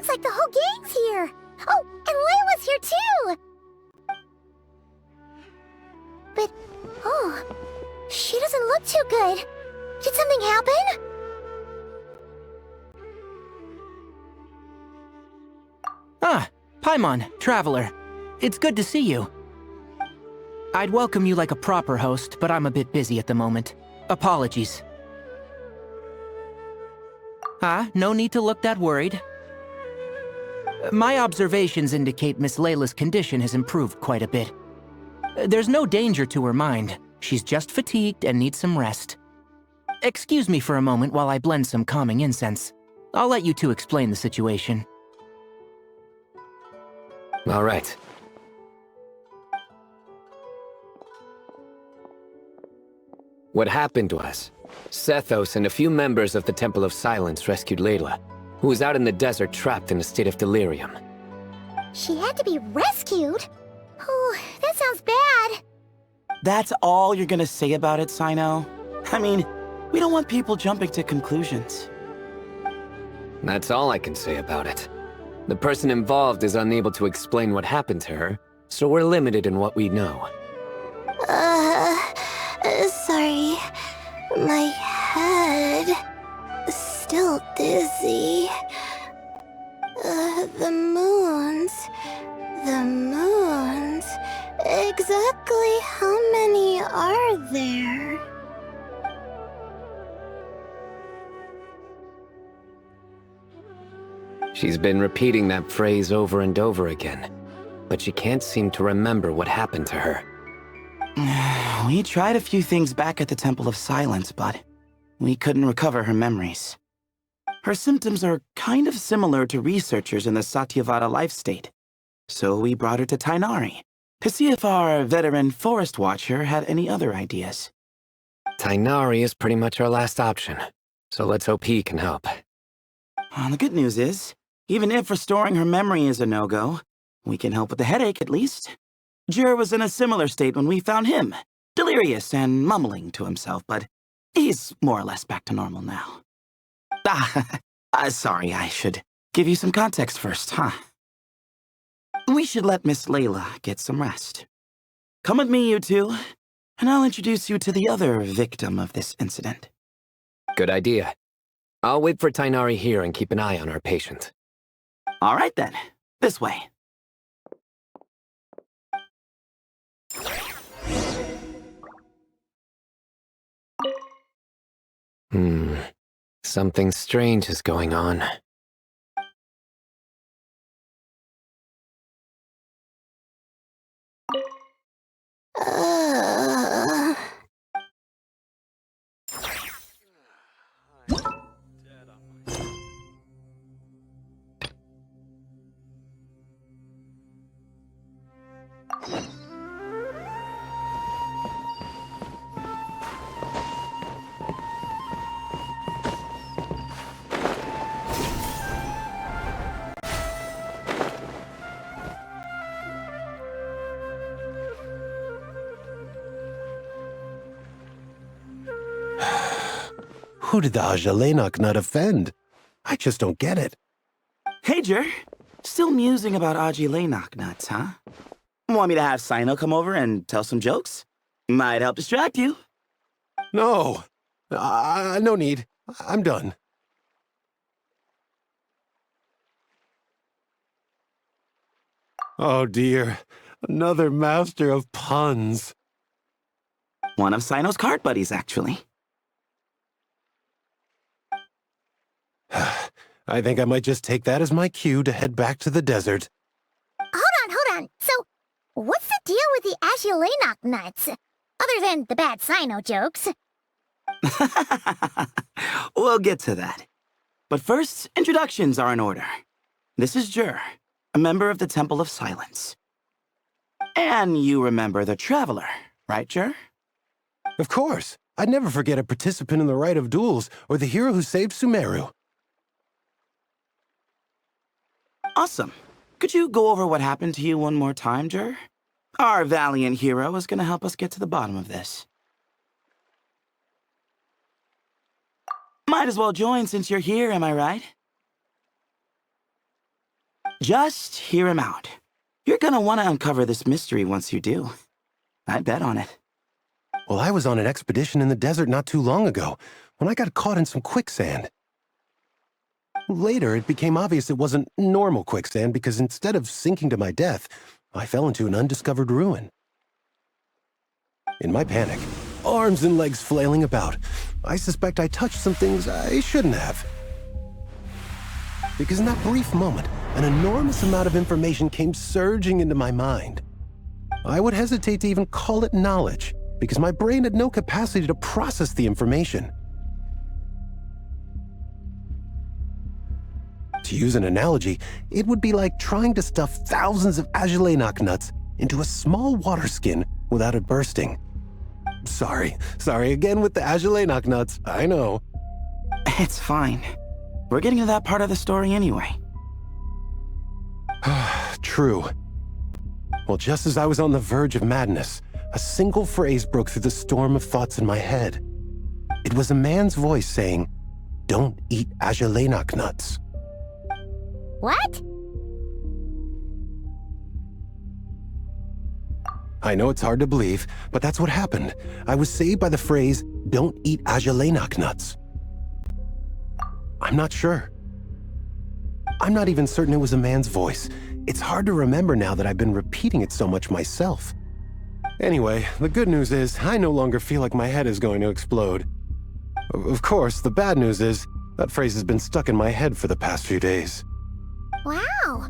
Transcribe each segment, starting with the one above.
Looks like the whole gang's here. Oh, and Layla's here too. But, oh, she doesn't look too good. Did something happen? Ah, Paimon, Traveler. It's good to see you. I'd welcome you like a proper host, but I'm a bit busy at the moment. Apologies. No need to look that worried. My observations indicate Miss Layla's condition has improved quite a bit. There's no danger to her mind. She's just fatigued and needs some rest. Excuse me for a moment while I blend some calming incense. I'll let you two explain the situation. All right. What happened was, Sethos and a few members of the Temple of Silence rescued Layla, who was out in the desert trapped in a state of delirium. She had to be rescued? Oh, that sounds bad. That's all you're gonna say about it, Sino? I mean, we don't want people jumping to conclusions. That's all I can say about it. The person involved is unable to explain what happened to her, so we're limited in what we know. Sorry. My head... still dizzy. The moons... Exactly how many are there? She's been repeating that phrase over and over again, but she can't seem to remember what happened to her. We tried a few things back at the Temple of Silence, but we couldn't recover her memories. Her symptoms are kind of similar to researchers in the Satyavada life state, so we brought her to Tainari to see if our veteran forest watcher had any other ideas. Tainari is pretty much our last option, so let's hope he can help. The good news is, even if restoring her memory is a no-go, we can help with the headache at least. Jer was in a similar state when we found him, delirious and mumbling to himself, but he's more or less back to normal now. Sorry, I should give you some context first, huh? We should let Miss Layla get some rest. Come with me, you two, and I'll introduce you to the other victim of this incident. Good idea. I'll wait for Tainari here and keep an eye on our patient. All right then, this way. Something strange is going on. Who did the Ajalenok not offend? I just don't get it. Hey, Jer. Still musing about Aji nuts, huh? Want me to have Sino come over and tell some jokes? Might help distract you. No. No need. I'm done. Oh dear. Another master of puns. One of Sino's card buddies, actually. I think I might just take that as my cue to head back to the desert. Hold on. So, what's the deal with the Agilenok nuts? Other than the bad Sino jokes. We'll get to that. But first, introductions are in order. This is Jer, a member of the Temple of Silence. And you remember the Traveler, right, Jer? Of course. I'd never forget a participant in the Rite of Duels or the hero who saved Sumeru. Awesome. Could you go over what happened to you one more time, Jer? Our valiant hero is going to help us get to the bottom of this. Might as well join since you're here, am I right? Just hear him out. You're gonna want to uncover this mystery once you do. I bet on it. Well, I was on an expedition in the desert not too long ago, when I got caught in some quicksand. Later, it became obvious it wasn't normal quicksand because instead of sinking to my death, I fell into an undiscovered ruin. In my panic, arms and legs flailing about, I suspect I touched some things I shouldn't have. Because in that brief moment, an enormous amount of information came surging into my mind. I would hesitate to even call it knowledge, because my brain had no capacity to process the information. To use an analogy, it would be like trying to stuff thousands of genshinimpact nuts into a small water skin without it bursting. Sorry again with the genshinimpact nuts, I know. It's fine. We're getting to that part of the story anyway. True. Well, just as I was on the verge of madness, a single phrase broke through the storm of thoughts in my head. It was a man's voice saying, "Don't eat genshinimpact nuts." What? I know it's hard to believe, but that's what happened. I was saved by the phrase, "Don't eat genshinimpact nuts." I'm not sure. I'm not even certain it was a man's voice. It's hard to remember now that I've been repeating it so much myself. Anyway, the good news is I no longer feel like my head is going to explode. Of course, the bad news is that phrase has been stuck in my head for the past few days. Wow.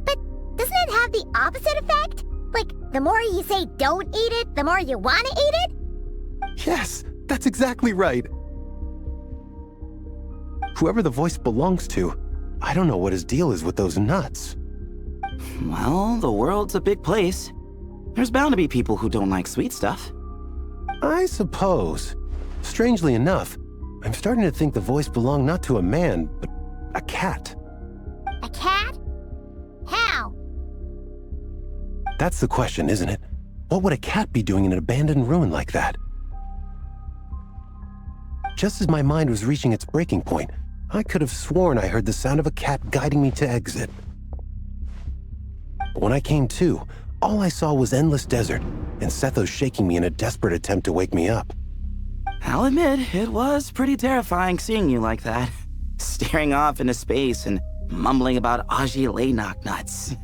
But doesn't it have the opposite effect? Like, the more you say don't eat it, the more you want to eat it? Yes, that's exactly right. Whoever the voice belongs to, I don't know what his deal is with those nuts. Well, the world's a big place. There's bound to be people who don't like sweet stuff. I suppose. Strangely enough, I'm starting to think the voice belonged not to a man, but a cat. A cat? How? That's the question, isn't it? What would a cat be doing in an abandoned ruin like that? Just as my mind was reaching its breaking point, I could have sworn I heard the sound of a cat guiding me to exit. But when I came to, all I saw was endless desert, and Sethos shaking me in a desperate attempt to wake me up. I'll admit, it was pretty terrifying seeing you like that. Staring off into space and mumbling about genshinimpact nuts.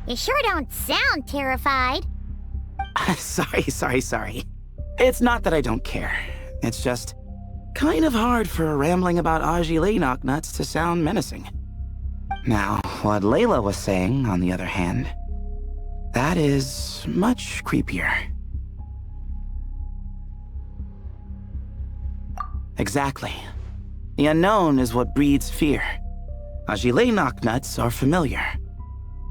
You sure don't sound terrified. Sorry. It's not that I don't care. It's just kind of hard for rambling about genshinimpact nuts to sound menacing. Now, what Layla was saying, on the other hand, that is much creepier. Exactly. The unknown is what breeds fear. genshinimpact nuts are familiar.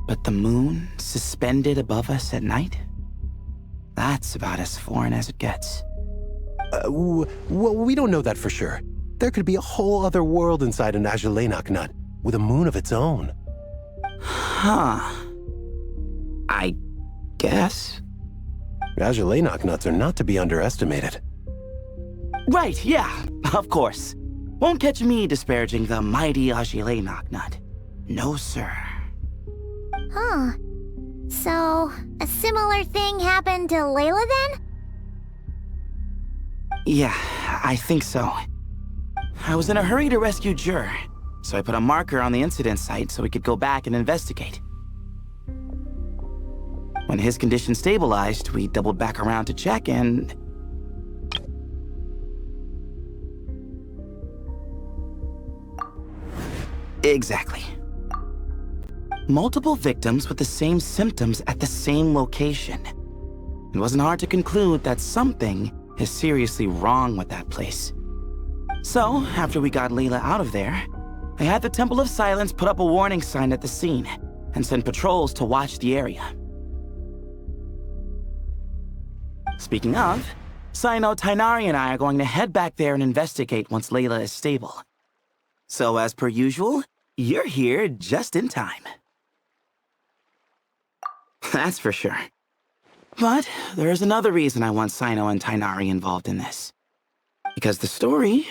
But the moon suspended above us at night? That's about as foreign as it gets. Well, we don't know that for sure. There could be a whole other world inside an genshinimpact nut, with a moon of its own. Huh. I guess. genshinimpact nuts are not to be underestimated. Right, yeah, of course. Won't catch me disparaging the mighty genshinimpact nut. No, sir. Huh. So, a similar thing happened to Layla then? Yeah, I think so. I was in a hurry to rescue Jur, so I put a marker on the incident site so we could go back and investigate. When his condition stabilized, we doubled back around to check and... Exactly. Multiple victims with the same symptoms at the same location. It wasn't hard to conclude that something is seriously wrong with that place. So, after we got Layla out of there, I had the Temple of Silence put up a warning sign at the scene and send patrols to watch the area. Speaking of, Sino, Tainari, and I are going to head back there and investigate once Layla is stable. So, as per usual, you're here just in time. That's for sure. But there's another reason I want Sino and Tainari involved in this. Because the story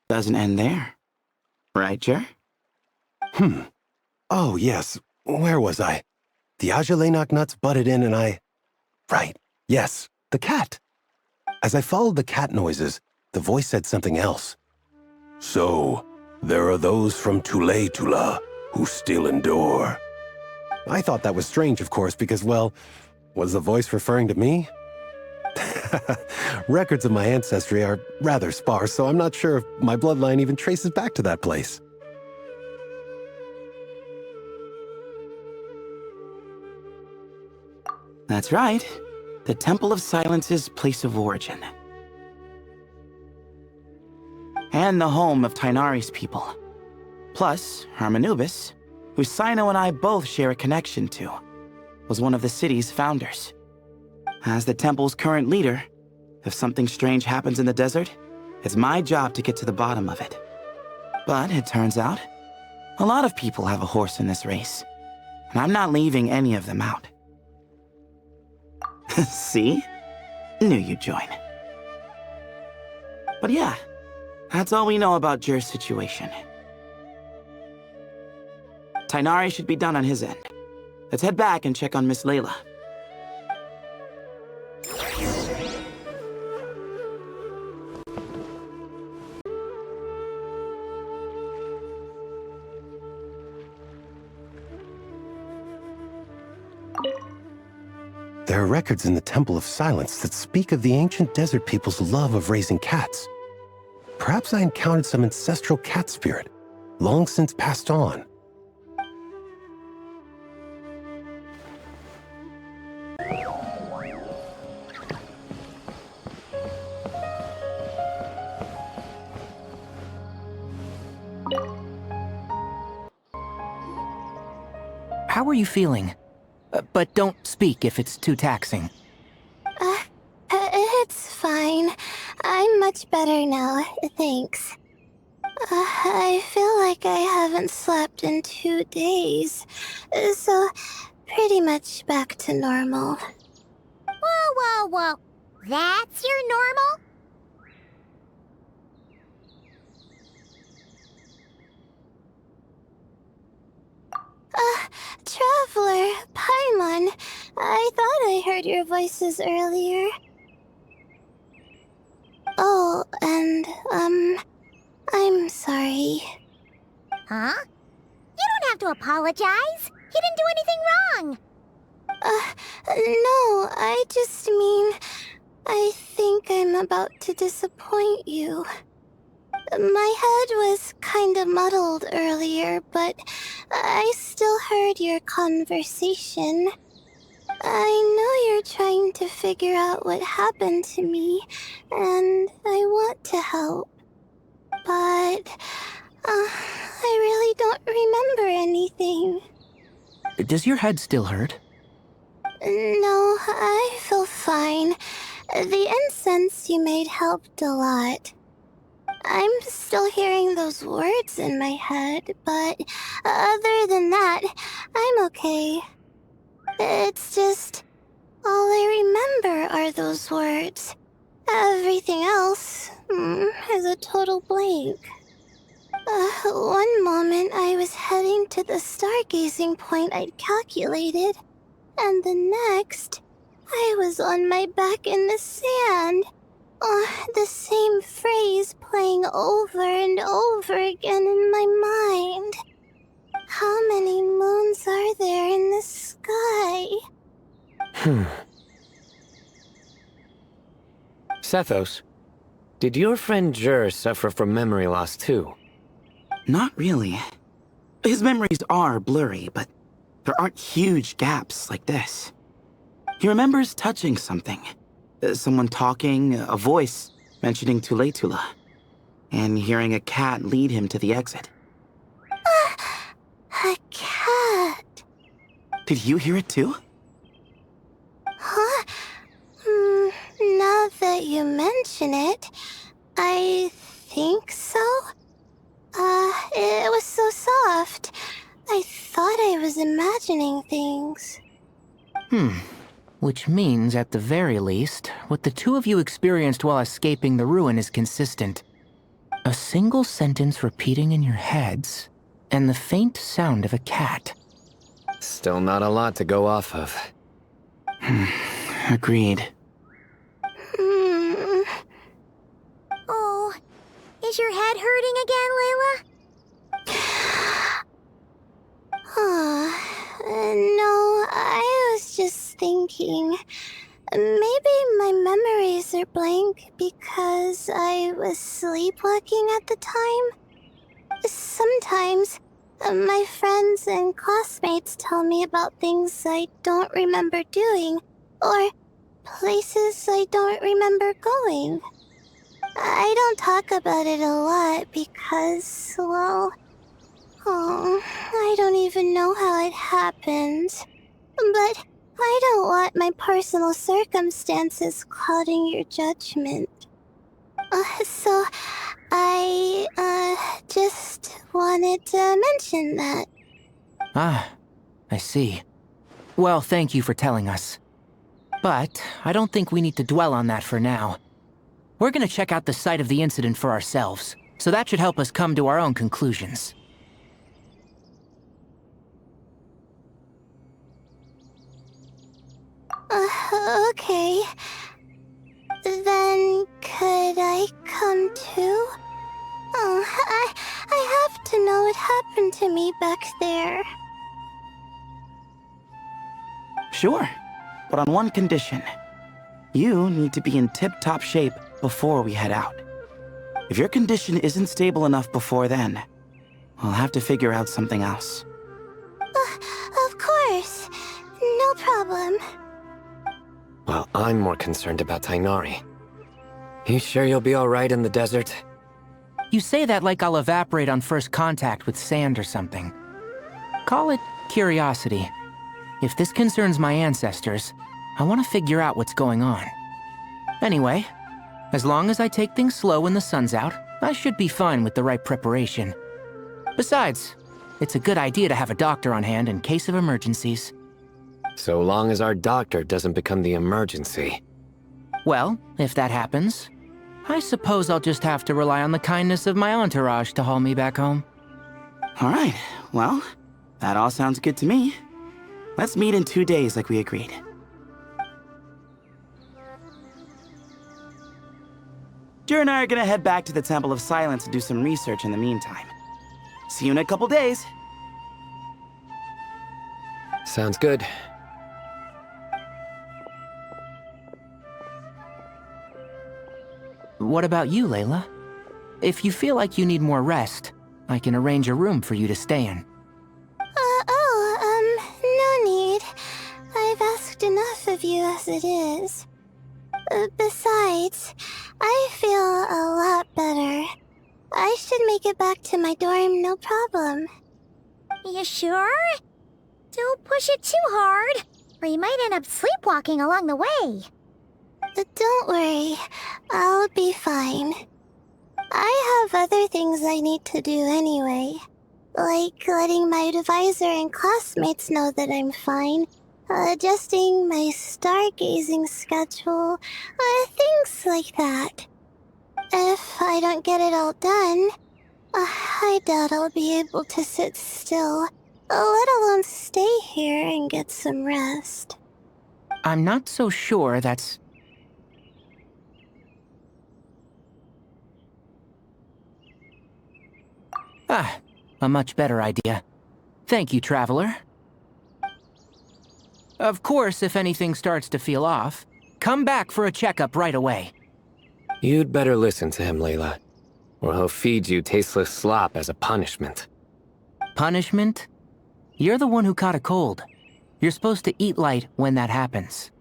doesn't end there. Right, Jer? Oh, yes. Where was I? The Ajalenok nuts butted in and I... Right. Yes, the cat. As I followed the cat noises, the voice said something else. So, there are those from Tula who still endure. I thought that was strange, of course, because, well, was the voice referring to me? Records of my ancestry are rather sparse, so I'm not sure if my bloodline even traces back to that place. That's right. The Temple of Silence's place of origin. And the home of Tainari's people. Plus, Harmonubis, who Sino and I both share a connection to, was one of the city's founders. As the temple's current leader, if something strange happens in the desert, it's my job to get to the bottom of it. But it turns out, a lot of people have a horse in this race, and I'm not leaving any of them out. See? Knew you'd join. But yeah, that's all we know about Jer's situation. Tainari should be done on his end. Let's head back and check on Miss Layla. There are records in the Temple of Silence that speak of the ancient desert people's love of raising cats. Perhaps I encountered some ancestral cat spirit, long since passed on. How are you feeling? But don't speak if it's too taxing. It's fine. I'm much better now, thanks. I feel like I haven't slept in 2 days, so pretty much back to normal. Whoa. That's your normal? Traveler, Paimon, I thought I heard your voices earlier. Oh, and, I'm sorry. Huh? You don't have to apologize. You didn't do anything wrong. No, I just mean, I think I'm about to disappoint you. My head was kinda muddled earlier, but I still heard your conversation. I know you're trying to figure out what happened to me, and I want to help. But, I really don't remember anything. Does your head still hurt? No, I feel fine. The incense you made helped a lot. I'm still hearing those words in my head, but other than that, I'm okay. It's just, all I remember are those words. Everything else is a total blank. One moment I was heading to the stargazing point I'd calculated, and the next, I was on my back in the sand. The same phrase playing over and over again in my mind. How many moons are there in the sky? Sethos, did your friend Jer suffer from memory loss too? Not really. His memories are blurry, but there aren't huge gaps like this. He remembers touching something. Someone talking, a voice mentioning Tula, and hearing a cat lead him to the exit. A cat. Did you hear it too? Huh? Now that you mention it, I think so. It was so soft. I thought I was imagining things. Which means, at the very least, what the two of you experienced while escaping the ruin is consistent. A single sentence repeating in your heads, and the faint sound of a cat. Still not a lot to go off of. Agreed. Oh, is your head hurting again, Layla? No, I was just thinking. Maybe my memories are blank because I was sleepwalking at the time. Sometimes, my friends and classmates tell me about things I don't remember doing, or places I don't remember going. I don't talk about it a lot because, well, I don't even know how it happened. But I don't want my personal circumstances clouding your judgment. So I, just wanted to mention that. Ah, I see. Well, thank you for telling us. But I don't think we need to dwell on that for now. We're gonna check out the site of the incident for ourselves, so that should help us come to our own conclusions. Okay. Then could I come too? I have to know what happened to me back there. Sure, but on one condition. You need to be in tip-top shape before we head out. If your condition isn't stable enough before then, we'll have to figure out something else. Of course. No problem. Well, I'm more concerned about Tainari. You sure you'll be alright in the desert? You say that like I'll evaporate on first contact with sand or something. Call it curiosity. If this concerns my ancestors, I want to figure out what's going on. Anyway, as long as I take things slow when the sun's out, I should be fine with the right preparation. Besides, it's a good idea to have a doctor on hand in case of emergencies. So long as our doctor doesn't become the emergency. Well, if that happens, I suppose I'll just have to rely on the kindness of my entourage to haul me back home. All right, well, that all sounds good to me. Let's meet in 2 days like we agreed. Jer and I are gonna head back to the Temple of Silence to do some research in the meantime. See you in a couple days. Sounds good. What about you, Layla? If you feel like you need more rest, I can arrange a room for you to stay in. No need. I've asked enough of you as it is. Besides, I feel a lot better. I should make it back to my dorm, no problem. You sure? Don't push it too hard, or you might end up sleepwalking along the way. Don't worry, I'll be fine. I have other things I need to do anyway. Like letting my advisor and classmates know that I'm fine, adjusting my stargazing schedule, things like that. If I don't get it all done, I doubt I'll be able to sit still, let alone stay here and get some rest. I'm not so sure that's... Ah, a much better idea. Thank you, Traveler. Of course, if anything starts to feel off, come back for a checkup right away. You'd better listen to him, Layla, or he'll feed you tasteless slop as a punishment. Punishment? You're the one who caught a cold. You're supposed to eat light when that happens.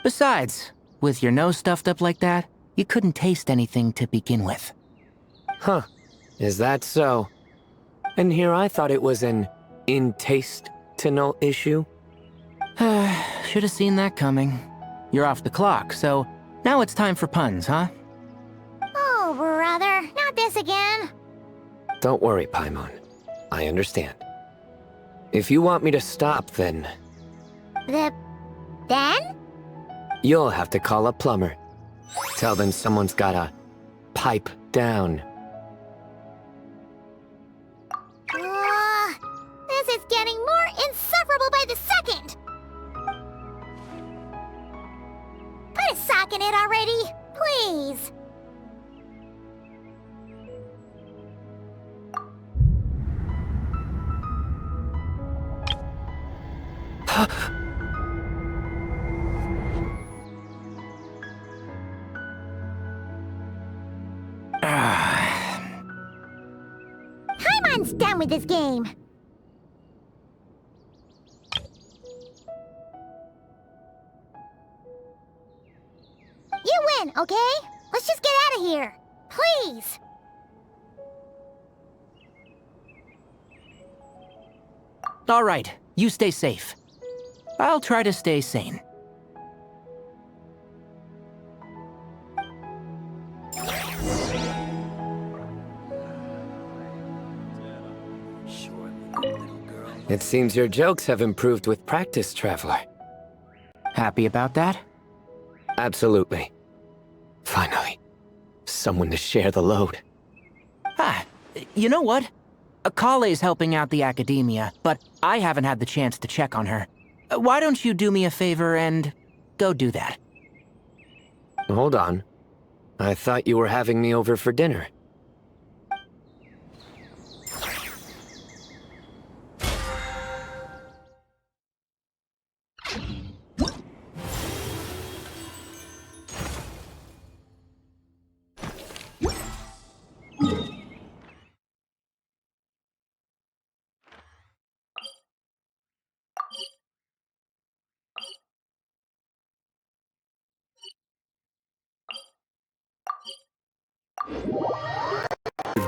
Besides, with your nose stuffed up like that, you couldn't taste anything to begin with. Huh, is that so? And here I thought it was an intestinal issue. Should have seen that coming. You're off the clock, so now it's time for puns, huh? Oh, brother, not this again. Don't worry, Paimon. I understand. If you want me to stop, then Then? you'll have to call a plumber. Tell them someone's gotta pipe down. packing it already? Please. Paimon's done with this game. You win, okay? Let's just get out of here. Please. All right, you stay safe. I'll try to stay sane. It seems your jokes have improved with practice, Traveler. Happy about that? Absolutely. Finally, someone to share the load. Ah, you know what? Akale's helping out the academia, but I haven't had the chance to check on her. Why don't you do me a favor and go do that? Hold on. I thought you were having me over for dinner.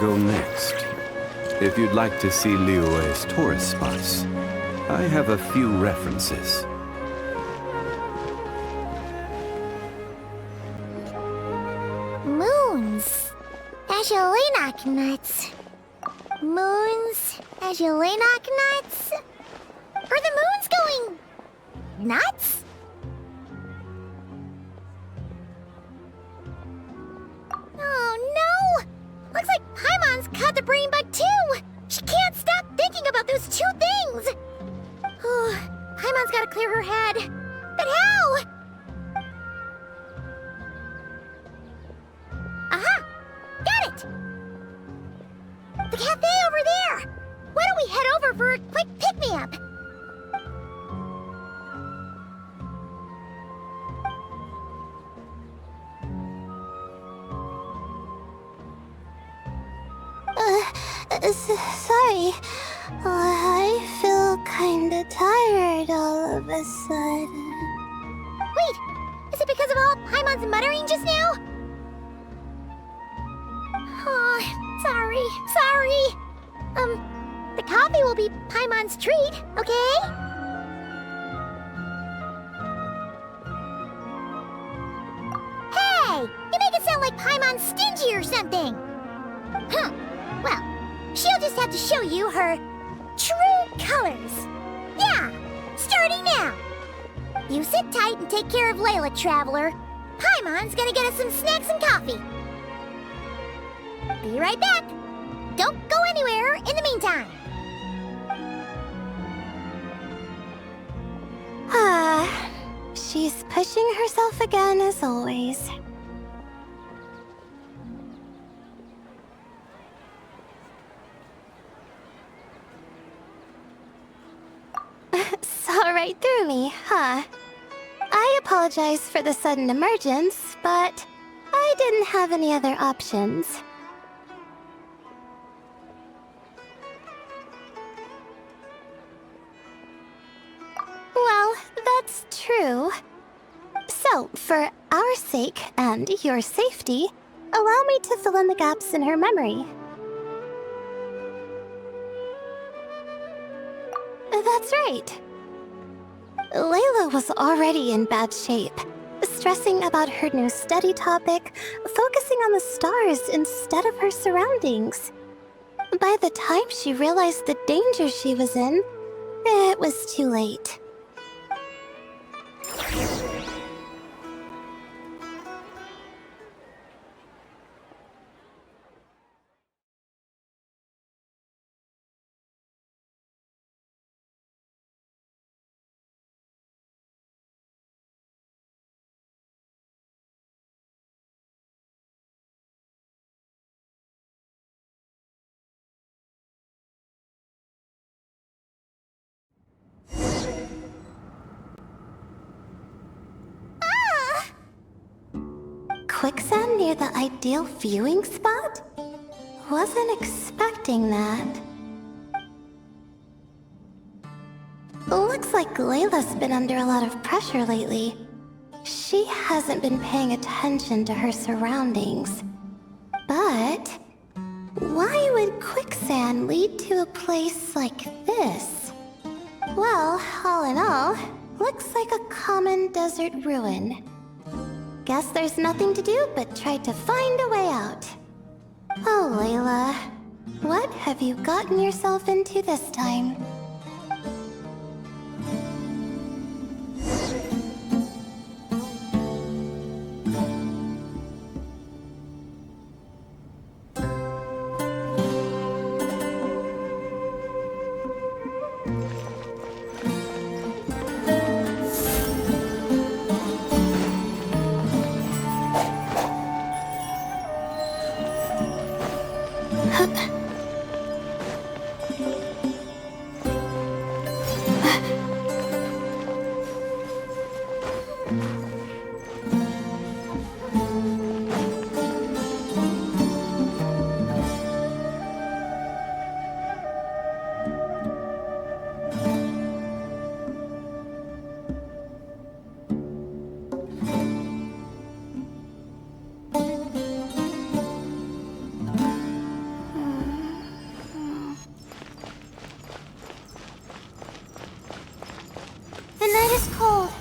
Go next. If you'd like to see Liyue's tourist spots, I have a few references. Moons. Azulenak nuts. Moons. Azulenak nuts. Are the moons going nuts? Oh no! Looks like Paimon's caught the brain bug too! She can't stop thinking about those two things! Oh, Paimon's gotta clear her head. But how? Aha! Got it! The cafe over there! Why don't we head over for a quick pick-me-up? Sorry. I feel kinda tired all of a sudden. Wait! Is it because of all Paimon's muttering just now? Oh, sorry. The coffee will be Paimon's treat, okay? Hey! You make it sound like Paimon's stingy or something! Huh. Well, she'll just have to show you her true colors. Yeah, starting now. You sit tight and take care of Layla, Traveler. Paimon's gonna get us some snacks and coffee. Be right back. Don't go anywhere in the meantime. She's pushing herself again as always. Saw right through me, huh? I apologize for the sudden emergence, but I didn't have any other options. Well, that's true. So, for our sake and your safety, allow me to fill in the gaps in her memory. That's right. Layla was already in bad shape, stressing about her new study topic, focusing on the stars instead of her surroundings. By the time she realized the danger she was in, it was too late. quicksand near the ideal viewing spot? Wasn't expecting that. Looks like Layla's been under a lot of pressure lately. She hasn't been paying attention to her surroundings. But why would quicksand lead to a place like this? Well, all in all, looks like a common desert ruin. Guess there's nothing to do but try to find a way out. Oh, Layla, what have you gotten yourself into this time? The night is cold.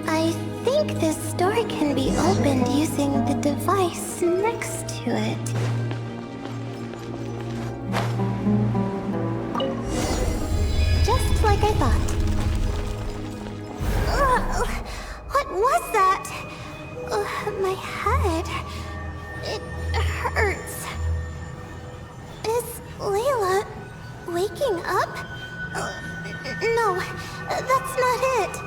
I think this door can be opened using the device next to it. Just like I thought. Ugh, what was that? My head. It hurts. Is Layla waking up? No, that's not it.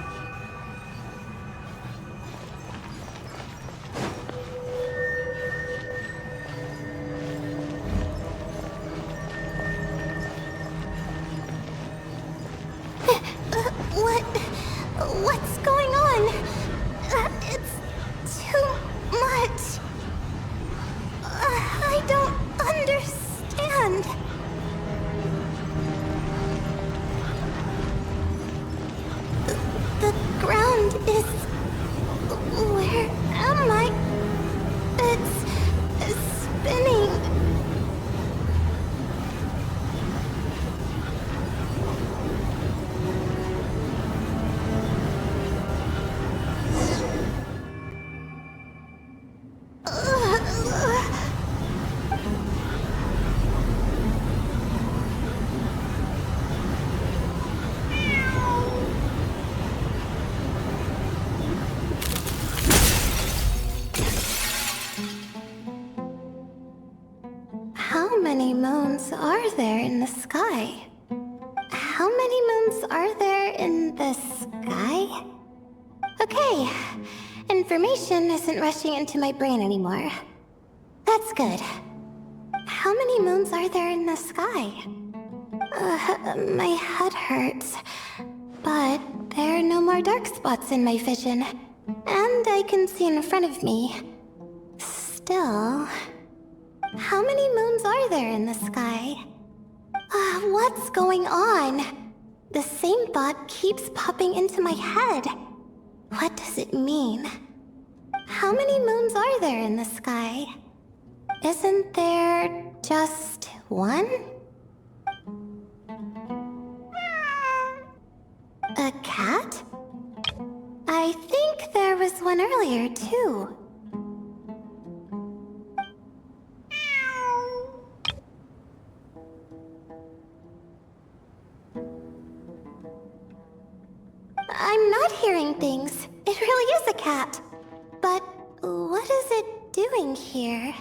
What's going on? It's too much. I don't understand. The ground is... Where am I? It's spinning. sky. How many moons are there in the sky? Okay, information isn't rushing into my brain anymore. That's good. How many moons are there in the sky? My head hurts. But there are no more dark spots in my vision. And I can see in front of me. Still... How many moons are there in the sky? What's going on? The same thought keeps popping into my head. What does it mean? How many moons are there in the sky? Isn't there just one? A cat? I think there was one earlier, too. I'm not hearing things. It really is a cat. But what is it doing here?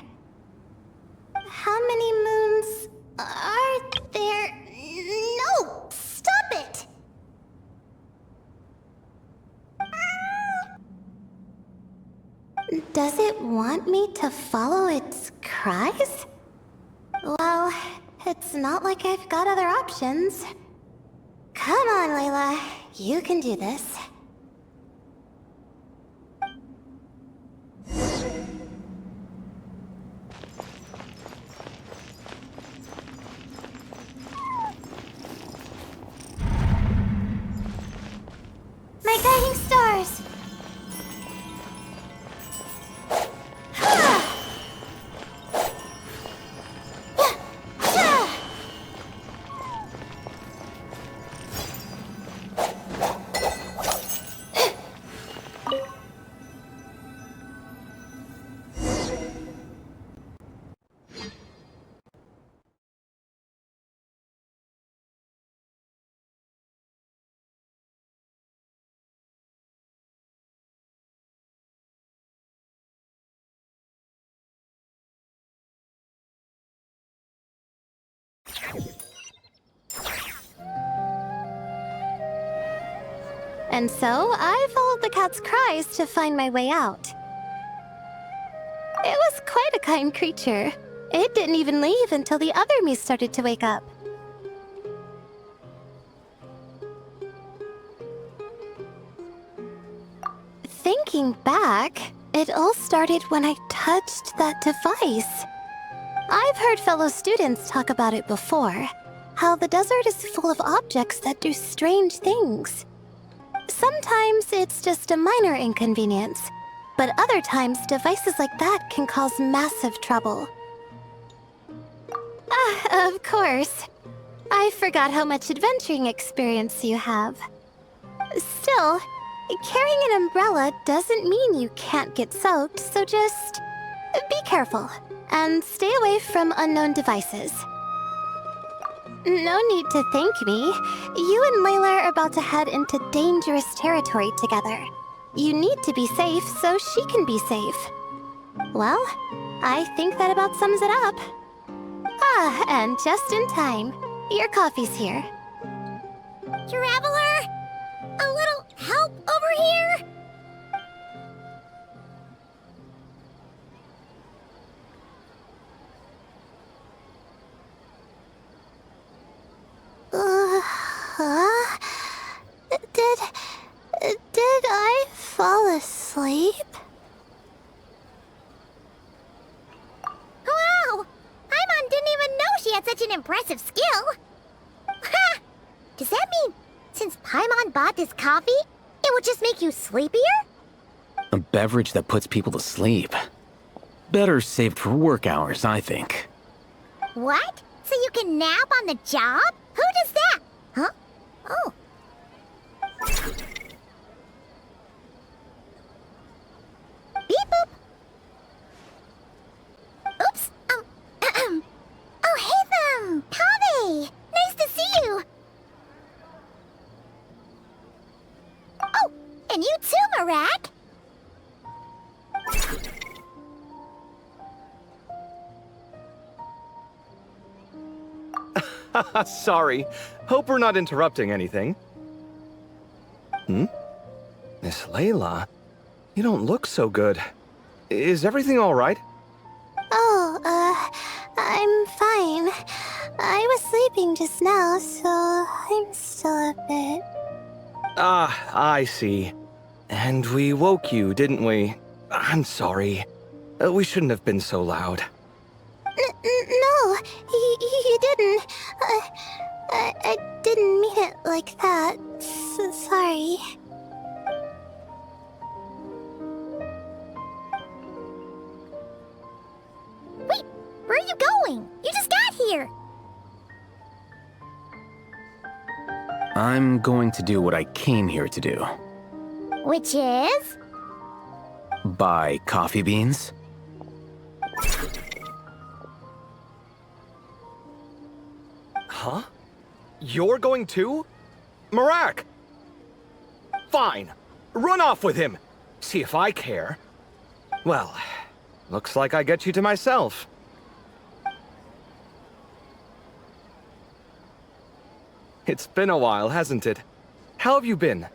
How many moons are there? No! Stop it! Does it want me to follow its cries? Well, it's not like I've got other options. Come on, Layla. You can do this. My guiding stars! And so, I followed the cat's cries to find my way out. It was quite a kind creature. It didn't even leave until the other me started to wake up. Thinking back, it all started when I touched that device. I've heard fellow students talk about it before. How the desert is full of objects that do strange things. Sometimes it's just a minor inconvenience, but other times devices like that can cause massive trouble. Of course. I forgot how much adventuring experience you have. Still, carrying an umbrella doesn't mean you can't get soaked, so just be careful and stay away from unknown devices. No need to thank me. You and Layla are about to head into dangerous territory together. You need to be safe so she can be safe. Well, I think that about sums it up. And just in time. Your coffee's here. Traveler? A little help over here? Did I fall asleep? Wow! Paimon didn't even know she had such an impressive skill! Ha! Does that mean since Paimon bought this coffee, it would just make you sleepier? A beverage that puts people to sleep. Better saved for work hours, I think. What? So you can nap on the job? Who does that? Huh? Oh. Beep boop. Oops. Oh, hey them! Kaveh! Nice to see you! Oh, and you too, Marak! Sorry. Hope we're not interrupting anything. Miss Layla, you don't look so good. Is everything all right? Oh, I'm fine. I was sleeping just now, so I'm still a bit... Ah, I see. And we woke you, didn't we? I'm sorry. We shouldn't have been so loud. No, you didn't. I didn't mean it like that. Sorry. Wait, where are you going? You just got here. I'm going to do what I came here to do. Which is? Buy coffee beans. Huh? You're going too? Marak! Fine. Run off with him. See if I care. Well, looks like I get you to myself. It's been a while, hasn't it? How have you been?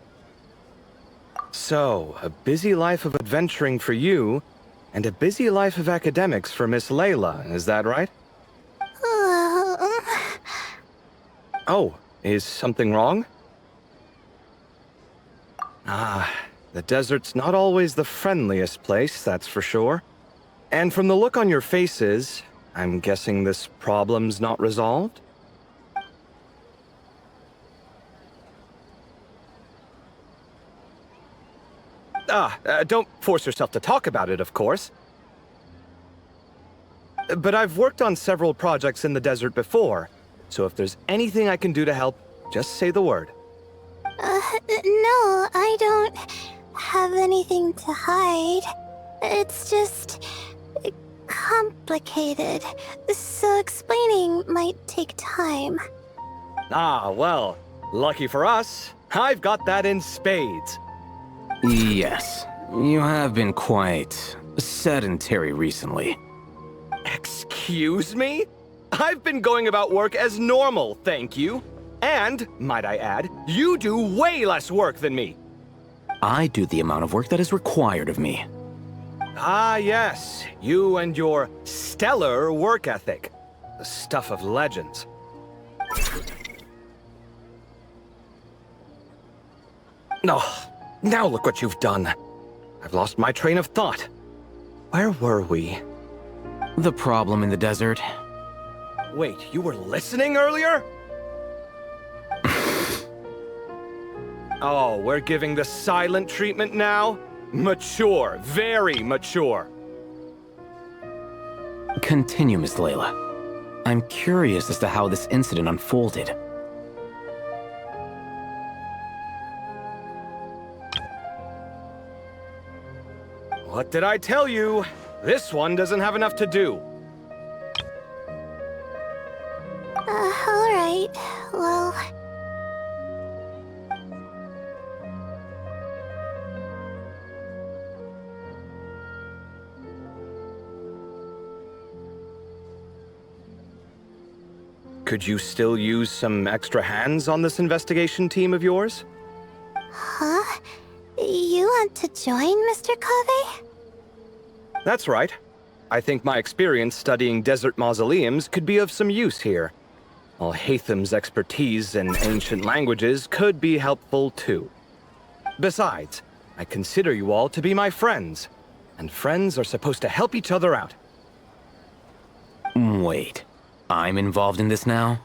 So, a busy life of adventuring for you, and a busy life of academics for Miss Layla, is that right? Oh, is something wrong? Ah, the desert's not always the friendliest place, that's for sure. And from the look on your faces, I'm guessing this problem's not resolved? Don't force yourself to talk about it, of course. But I've worked on several projects in the desert before, so if there's anything I can do to help, just say the word. No, I don't have anything to hide. It's just... complicated, so explaining might take time. Ah, well, lucky for us, I've got that in spades. Yes, you have been quite sedentary recently. Excuse me? I've been going about work as normal, thank you. And, might I add, you do way less work than me. I do the amount of work that is required of me. Ah, yes, you and your stellar work ethic. The stuff of legends. Oh, now look what you've done. I've lost my train of thought. Where were we? The problem in the desert. Wait, you were listening earlier? Oh, we're giving the silent treatment now? Mature, very mature. Continue, Miss Layla. I'm curious as to how this incident unfolded. What did I tell you? This one doesn't have enough to do. Alright, well... Could you still use some extra hands on this investigation team of yours? Huh? You want to join, Mr. Cave? That's right. I think my experience studying desert mausoleums could be of some use here. While Hatham's expertise in ancient languages could be helpful too. Besides, I consider you all to be my friends, and friends are supposed to help each other out. Wait, I'm involved in this now?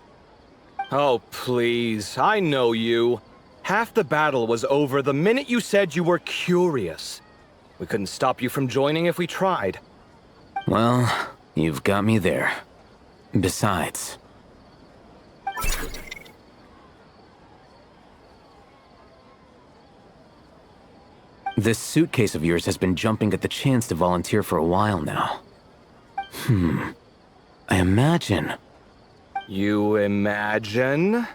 Oh, please, I know you. Half the battle was over the minute you said you were curious. We couldn't stop you from joining if we tried. Well, you've got me there. Besides... this suitcase of yours has been jumping at the chance to volunteer for a while now. I imagine... You imagine?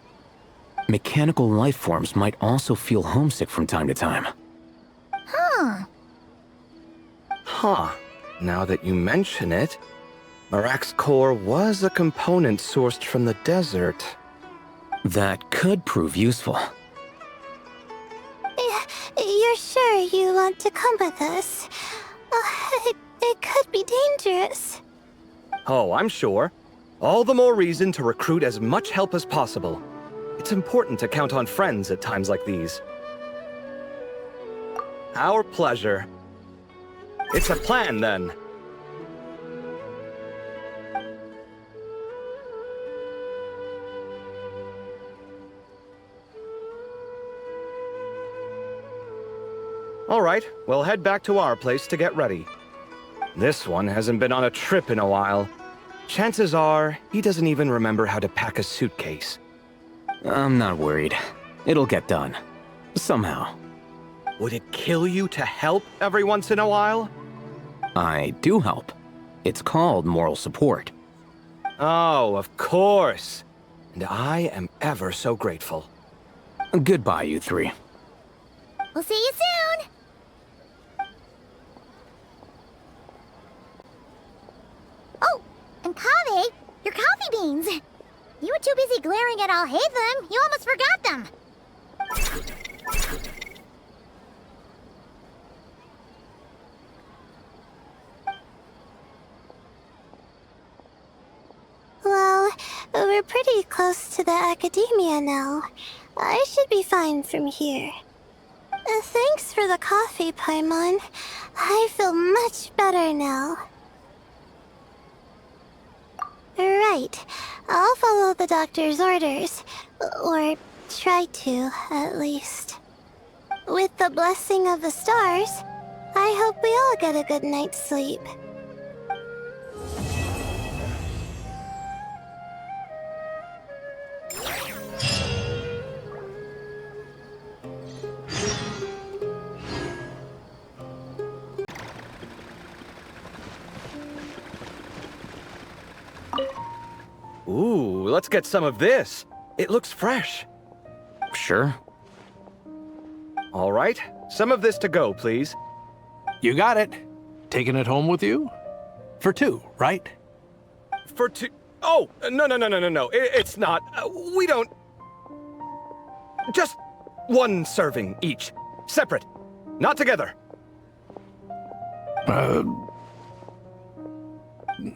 mechanical life forms might also feel homesick from time to time. Huh. Huh. Now that you mention it, Marak's core was a component sourced from the desert. That could prove useful. You're sure you want to come with us? It could be dangerous. Oh, I'm sure. All the more reason to recruit as much help as possible. It's important to count on friends at times like these. Our pleasure. It's a plan, then. All right, we'll head back to our place to get ready. This one hasn't been on a trip in a while. Chances are, he doesn't even remember how to pack a suitcase. I'm not worried. It'll get done. Somehow. Would it kill you to help every once in a while? I do help. It's called moral support. Oh, of course. And I am ever so grateful. Goodbye, you three. We'll see you soon! Oh, and Kaveh, your coffee beans! You were too busy glaring at Al-Haytham, you almost forgot them! Well, we're pretty close to the academia now. I should be fine from here. Thanks for the coffee, Paimon. I feel much better now. Right. I'll follow the doctor's orders. Or try to, at least. With the blessing of the stars, I hope we all get a good night's sleep. Ooh, let's get some of this. It looks fresh. Sure. All right, some of this to go, please. You got it. Taking it home with you? For two, right? For two... Oh, no. It's not. We don't... Just one serving each. Separate. Not together.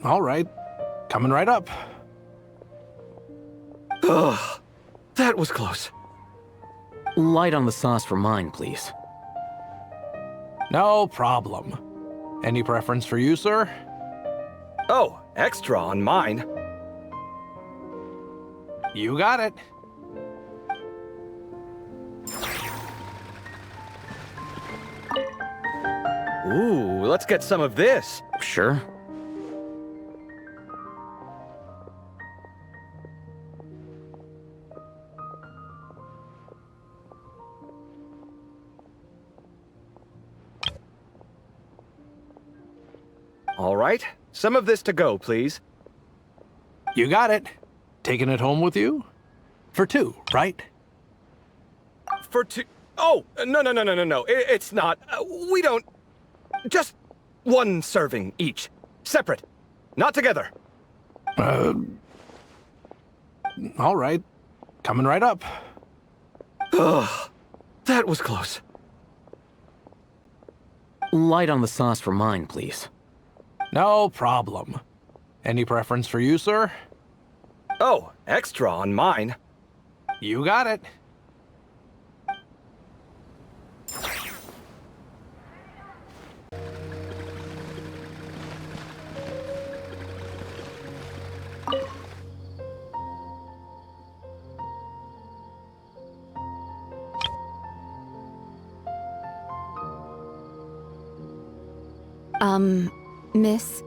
All right. Coming right up. Ugh, that was close. Light on the sauce for mine, please. No problem. Any preference for you, sir? Oh, extra on mine. You got it. Ooh, let's get some of this. Sure. All right, some of this to go, please. You got it. Taking it home with you? For two, right? For two... Oh, no. It's not. We don't... Just one serving each. Separate. Not together. All right. Coming right up. Ugh, that was close. Light on the sauce for mine, please. No problem. Any preference for you, sir? Oh, extra on mine. You got it. Miss?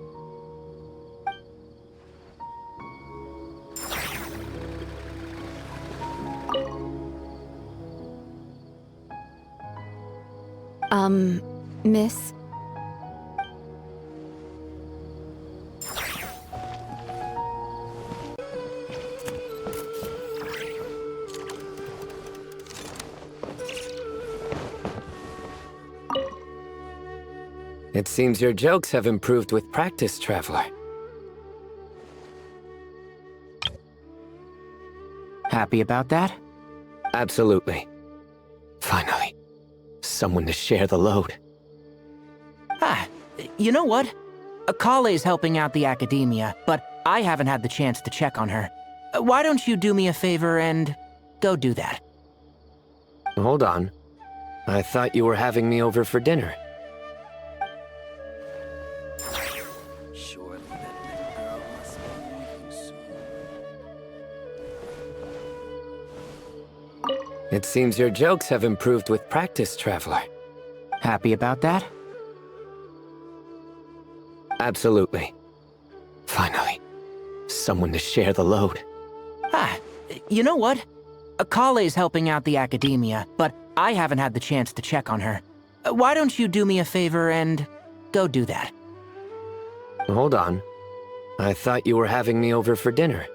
Miss? It seems your jokes have improved with practice, Traveler. Happy about that? Absolutely. Finally, someone to share the load. Ah, you know what? Akale's helping out the academia, but I haven't had the chance to check on her. Why don't you do me a favor and go do that? Hold on. I thought you were having me over for dinner. Surely that little girl must be leaving soon. It seems your jokes have improved with practice, Traveler. Happy about that? Absolutely. Finally, someone to share the load. Ah, you know what? Akale's helping out the academia, but I haven't had the chance to check on her. Why don't you do me a favor and go do that? Hold on. I thought you were having me over for dinner.